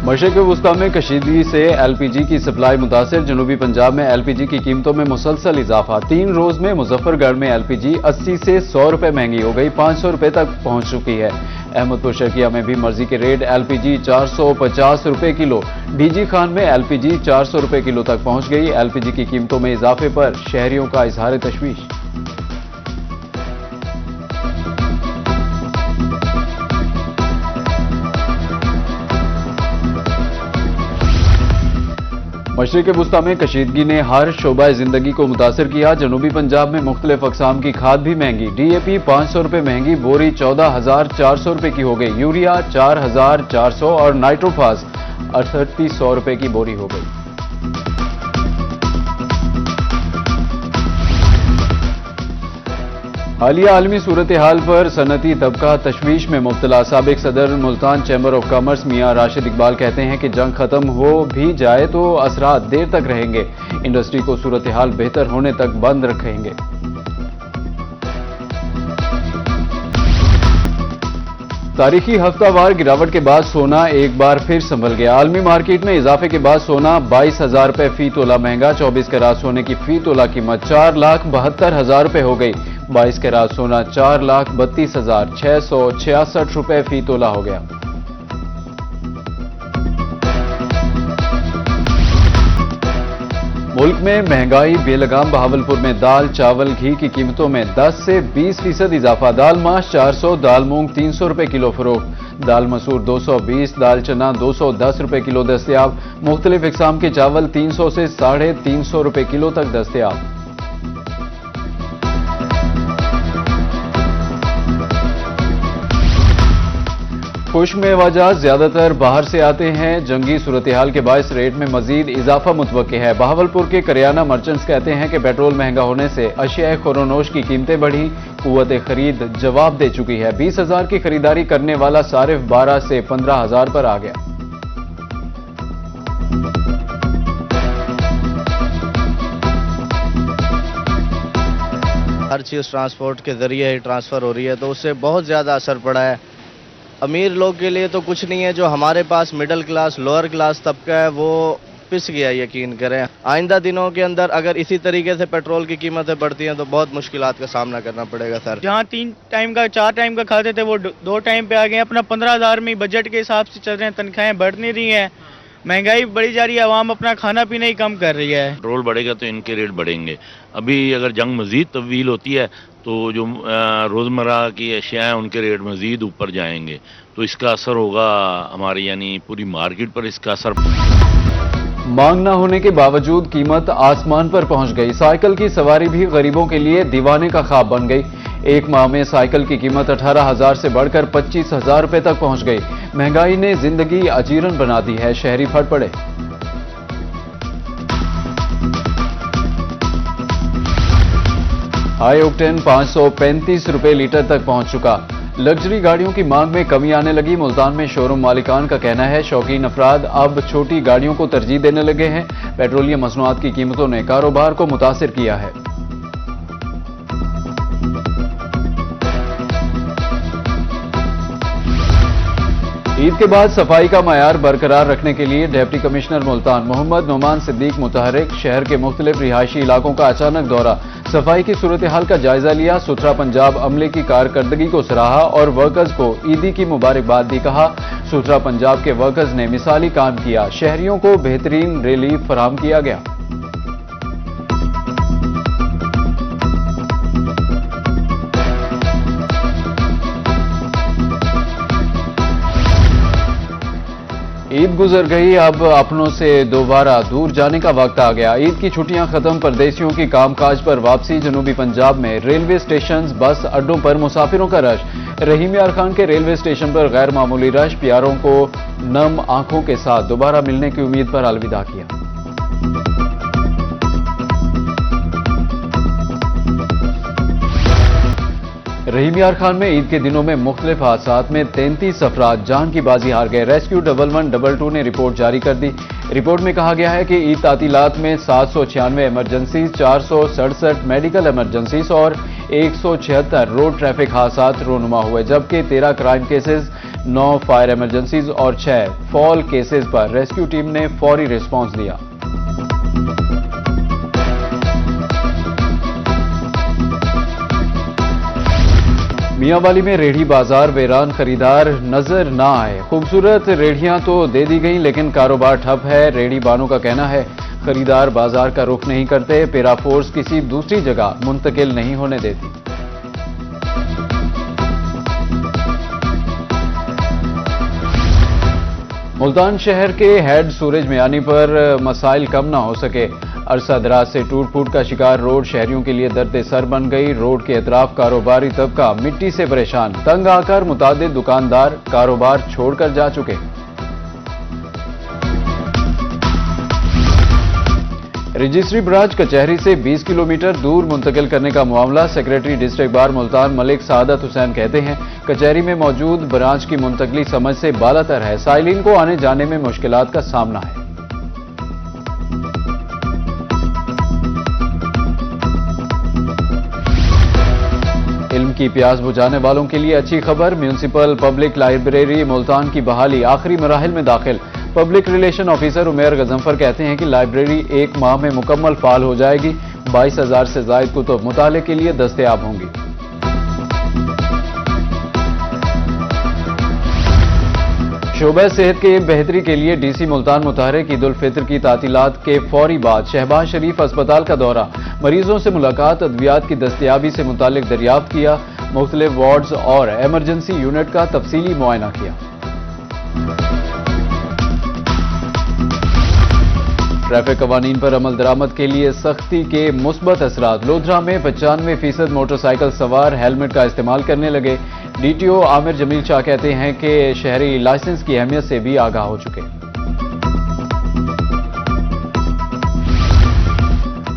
मशरिक़ वुस्ता में कशीदगी से एलपीजी की सप्लाई मुतासिर। जनूबी पंजाब में एलपीजी की कीमतों में मुसलसल इजाफा। 3 रोज में मुजफ्फरगढ़ में एलपीजी 80 से 100 रुपए महंगी हो गई, 500 रुपए तक पहुंच चुकी है। अहमदपुर शर्किया में भी मर्जी के रेट। एलपीजी 450 रुपए किलो। डीजी खान में एलपीजी 400 रुपए किलो तक पहुंच गई। एलपीजी की कीमतों में इजाफे पर शहरियों का इजहार तशवीश। मशरिक़ वुस्ता में कशीदगी ने हर शोबा जिंदगी को मुतासर किया। जनूबी पंजाब में मुख्तलिफ अक़साम की खाद भी महंगी। डीएपी 500 रुपए महंगी, बोरी 14,400 रुपए की हो गई। यूरिया 4,400 और नाइट्रोफास 3800 रुपए की बोरी हो गई। हालिया आलमी सूरत हाल पर सनती तबका तशवीश में मुब्तला। साबिक सदर मुल्तान चैम्बर ऑफ कॉमर्स मियां राशिद इकबाल कहते हैं कि जंग खत्म हो भी जाए तो असरात देर तक रहेंगे। इंडस्ट्री को सूरत हाल बेहतर होने तक बंद रखेंगे। तारीखी हफ्तावार गिरावट के बाद सोना एक बार फिर संभल गया। आलमी मार्केट में इजाफे के बाद सोना 22,000 रुपए फी तोला महंगा। 24 कैरात सोने की फी तोला कीमत 4,72,000 रुपए हो गई। 22 कैरात सोना 4,32,666 रुपए फी तोला हो गया। मुल्क में महंगाई बेलगाम। बहावलपुर में दाल, चावल, घी की कीमतों में 10 से 20% इजाफा। दाल माश 400, दाल मूंग 300 रुपए किलो फरोख्त। दाल मसूर 220, दाल चना 210 रुपए किलो दस्तयाब। मुख्तलिफ इकसाम के चावल 300 से 350 रुपए किलो तक दस्तयाब। खुश में वजह ज्यादातर बाहर से आते हैं। जंगी सूरत हाल के बायस रेट में मजीद इजाफा मुतवक्के है। बहावलपुर के करियाना मर्चेंट्स कहते हैं कि पेट्रोल महंगा होने से अशिया खुरोनोश की कीमतें बढ़ी। कुव्वत खरीद जवाब दे चुकी है। 20,000 की खरीदारी करने वाला सारिफ 12 से 15,000 पर आ गया। हर चीज़ ट्रांसपोर्ट के जरिए ही ट्रांसफ़र हो रही है, तो उससे बहुत ज़्यादा असर पड़ा है। अमीर लोग के लिए तो कुछ नहीं है, जो हमारे पास मिडिल क्लास लोअर क्लास तबका है वो पिस गया। यकीन करें, आइंदा दिनों के अंदर अगर इसी तरीके से पेट्रोल की कीमतें बढ़ती हैं तो बहुत मुश्किलात का सामना करना पड़ेगा सर। जहाँ 3 टाइम का 4 टाइम का खाते थे वो 2 टाइम पे आ गए। अपना 15,000 में बजट के हिसाब से चल रहे हैं, तनख्वाहें बढ़ नहीं रही हैं, महंगाई बढ़ी जा रही है, आवाम अपना खाना पीना ही कम कर रही है। पेट्रोल बढ़ेगा तो इनके रेट बढ़ेंगे। अभी अगर जंग मजीद तवील होती है तो जो रोज़मर्रा की अशिया हैं उनके रेट मजीद ऊपर जाएंगे, तो इसका असर होगा हमारी यानी पूरी मार्केट पर। इसका असर मांग न होने के बावजूद कीमत आसमान पर पहुंच गई। साइकिल की सवारी भी गरीबों के लिए दीवाने का ख्वाब बन गई। एक माह में साइकिल की कीमत 18,000 से बढ़कर 25,000 रुपए तक पहुंच गई। महंगाई ने जिंदगी अजीरन बना दी है। शहरी फट पड़े। हाई ऑक्टेन 535 रुपए लीटर तक पहुंच चुका। लग्जरी गाड़ियों की मांग में कमी आने लगी। मुल्तान में शोरूम मालिकान का कहना है शौकीन अफराद अब छोटी गाड़ियों को तरजीह देने लगे हैं। पेट्रोलियम मसनूआत की कीमतों ने कारोबार को मुतासिर किया है। ईद के बाद सफाई का मयार बरकरार रखने के लिए डिप्टी कमिश्नर मुल्तान मोहम्मद नोमान सिद्दीक मुतहरिक शहर के मुख्तलिफ रिहायशी इलाकों का अचानक दौरा। सफाई की सूरत हाल का जायजा लिया। सुथरा पंजाब अमले की कारकर्दगी को सराहा और वर्कर्स को ईदी की मुबारकबाद दी। कहा सुथरा पंजाब के वर्कर्स ने मिसाली काम किया। शहरियों को बेहतरीन रिलीफ फराहम किया गया। ईद गुजर गई, अब अपनों से दोबारा दूर जाने का वक्त आ गया। ईद की छुट्टियां खत्म, परदेशियों की कामकाज पर वापसी। जनूबी पंजाब में रेलवे स्टेशन, बस अड्डों पर मुसाफिरों का रश। रहीम यार खान के रेलवे स्टेशन पर गैर मामूली रश। प्यारों को नम आंखों के साथ दोबारा मिलने की उम्मीद पर अलविदा किया। रहीम यार खान में ईद के दिनों में मुख्तलिफ हादसात में 33 अफराद जान की बाजी हार गए। रेस्क्यू 1122 ने रिपोर्ट जारी कर दी। रिपोर्ट में कहा गया है कि ईद तातीलात में 796 इमरजेंसी, 467 मेडिकल इमरजेंसीज और 176 रोड ट्रैफिक हादसात रोनुमा हुए, जबकि 13 क्राइम केसेस 9 फायर इमरजेंसीज और 6 फॉल केसेस पर रेस्क्यू टीम ने फौरी रिस्पांस दिया। मियांवाली में रेहड़ी बाजार वीरान, खरीदार नजर ना आए। खूबसूरत रेहड़ियां तो दे दी गई लेकिन कारोबार ठप है। रेहड़ी बानों का कहना है खरीदार बाजार का रुख नहीं करते, पैराफोर्स किसी दूसरी जगह मुंतकिल नहीं होने देती। मुल्तान शहर के हेड सूरज मियानी पर मसाइल कम ना हो सके। अरसा दराज से टूट फूट का शिकार रोड शहरियों के लिए दर्द सर बन गई। रोड के अतराफ कारोबारी तबका मिट्टी से परेशान, तंग आकर मुतादिद दुकानदार कारोबार छोड़कर जा चुके। रजिस्ट्री ब्रांच कचहरी से 20 किलोमीटर दूर मुंतकिल करने का मामला। Secretary district bar Multan Malik Saadat Hussain कहते हैं कचहरी में मौजूद ब्रांच की मुंतकली समझ से बालातर है। साइलिन को आने जाने में मुश्किलात का सामना है। इल्म की प्यास बुझाने वालों के लिए अच्छी खबर। म्यूनिसिपल पब्लिक लाइब्रेरी मुल्तान की बहाली आखिरी मराहिल में दाखिल। पब्लिक रिलेशन ऑफिसर उमेर गजंफर कहते हैं कि लाइब्रेरी 1 माह में मुकम्मल फाल हो जाएगी। 22,000 से जायद कुतुब मुताले के लिए दस्तयाब होंगी। शोबा सेहत के बेहतरी के लिए डीसी मुल्तान मुतहरिक ईद उल फितर की तातीलात के फौरी बाद शहबाज शरीफ अस्पताल का दौरा, मरीजों से मुलाकात, अद्वियात की दस्तयाबी से मुतालिक दरियाफ्त किया, मुख्तलिफ वार्ड्स और एमरजेंसी यूनिट का तफसीली मुआयना किया। ट्रैफिक कवानीन पर अमल दरामद के लिए सख्ती के मुस्बत असरात। लोधरा में 95% मोटरसाइकिल सवार हेलमेट का इस्तेमाल करने लगे। डीटीओ आमिर जमील शाह कहते हैं कि शहरी लाइसेंस की अहमियत से भी आगाह हो चुके।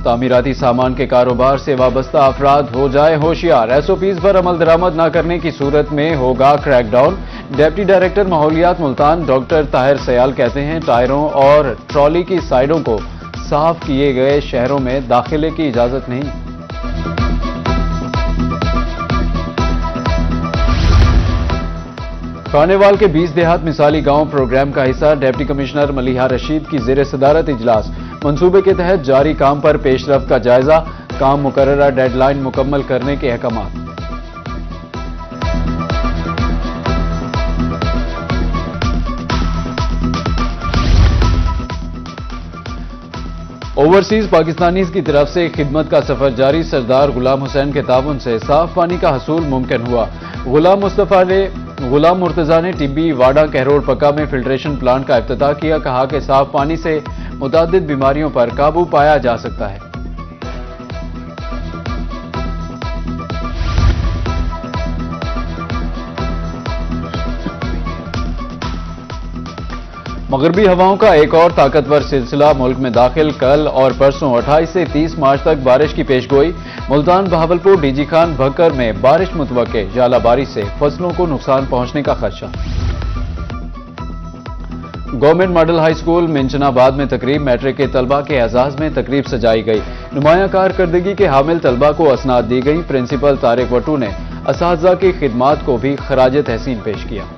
तामीराती सामान के कारोबार से वाबस्ता अफराद हो जाए होशियार। एसओपीज पर अमल दरामद न करने की सूरत में होगा क्रैकडाउन। डिप्टी डायरेक्टर माहौलियात मुल्तान डॉक्टर ताहिर सयाल कहते हैं टायरों और ट्रॉली की साइडों को साफ किए गए शहरों में दाखिले की इजाजत नहीं। खानेवाल के 20 देहात मिसाली गांव प्रोग्राम का हिस्सा। डिप्टी कमिश्नर मलिहा रशीद की जेर सदारत इजलास। मंसूबे के तहत जारी काम पर पेशरफ्त का जायजा, काम मुकर्ररा डेडलाइन मुकम्मल करने के अहकामात। ओवरसीज पाकिस्तानीज की तरफ से खिदमत का सफर जारी। सरदार गुलाम हुसैन के ताउन से साफ पानी का हसूल मुमकिन हुआ। गुलाम मुर्तजा ने टिब्बी वाडा कहरोड़ पक्का में फिल्ट्रेशन प्लांट का इफ्तिताह किया। कहा कि साफ पानी से मुतादिद बीमारियों पर काबू पाया जा सकता है। मगरबी हवाओं का एक और ताकतवर सिलसिला मुल्क में दाखिल। कल और परसों 28 से 30 मार्च तक बारिश की पेशगोई। मुल्तान, बहावलपुर, डीजी खान, भक्कर में बारिश मुतवक्के। जालाबारी से फसलों को नुकसान पहुंचने का खदशा। Government model high school Minchinabad में तकरीब। मैट्रिक के तलबा के एजाज में तकरीब सजाई गई। नुमाया कारकर्दगी के हामिल तलबा को असनाद दी गई। प्रिंसिपल तारिक वटू ने असातिज़ा की खिदमात को भी खराज तहसीन पेश किया।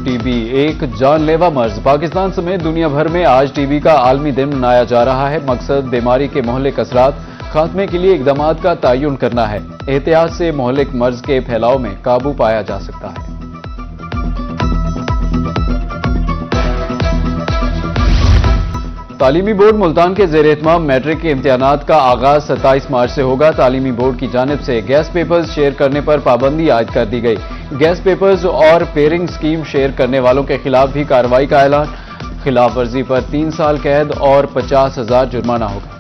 टीबी एक जानलेवा मर्ज। पाकिस्तान समेत दुनिया भर में आज टीबी का आलमी दिन मनाया जा रहा है। मकसद बीमारी के मोहलिक असरात खात्मे के लिए इकदामात का तयन करना है। एहतियात से मोहलिक मर्ज के फैलाव में काबू पाया जा सकता है। तालीमी बोर्ड मुल्तान के ज़ेर एहतमाम मैट्रिक के इम्तिहानात का आगाज 27 मार्च से होगा। तालीमी बोर्ड की जानिब से गैस पेपर्स शेयर करने पर पाबंदी आयद कर दी गई। गैस पेपर्स और पेयरिंग स्कीम शेयर करने वालों के खिलाफ भी कार्रवाई का ऐलान। खिलाफ वर्जी पर 3 साल कैद और 50,000 जुर्माना होगा।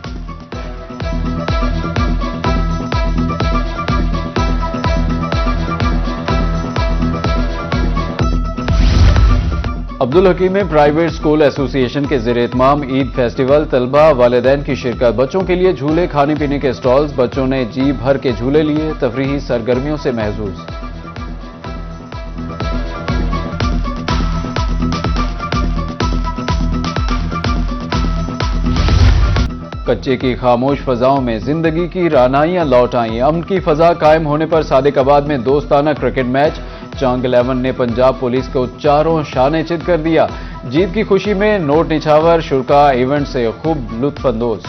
अब्दुल हकीम में प्राइवेट स्कूल एसोसिएशन के ज़ेर एहतमाम ईद फेस्टिवल। तलबा वालिदैन की शिरकत। बच्चों के लिए झूले, खाने पीने के स्टॉल्स। बच्चों ने जी भर के झूले लिए। तफरीही सरगर्मियों से महजूज। कच्चे की खामोश फजाओं में जिंदगी की रानाइयां लौट आईं। अमन की फजा कायम होने पर सादिकाबाद में दोस्ताना क्रिकेट मैच। चांग 11 ने पंजाब पुलिस को चारों शाने चित कर दिया। जीत की खुशी में नोट निछावर शुरा इवेंट से खूब लुत्फानंदोज।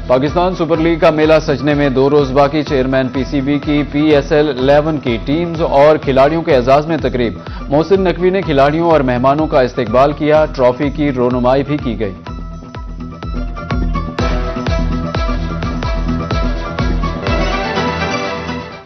पाकिस्तान सुपर लीग का मेला सजने में 2 रोज बाकी। चेयरमैन पीसीबी की PSL 11 की टीम्स और खिलाड़ियों के एजाज में तकरीब। मोहसिन नकवी ने खिलाड़ियों और मेहमानों का इस्तकबाल किया। ट्रॉफी की रोनुमाई भी की गई।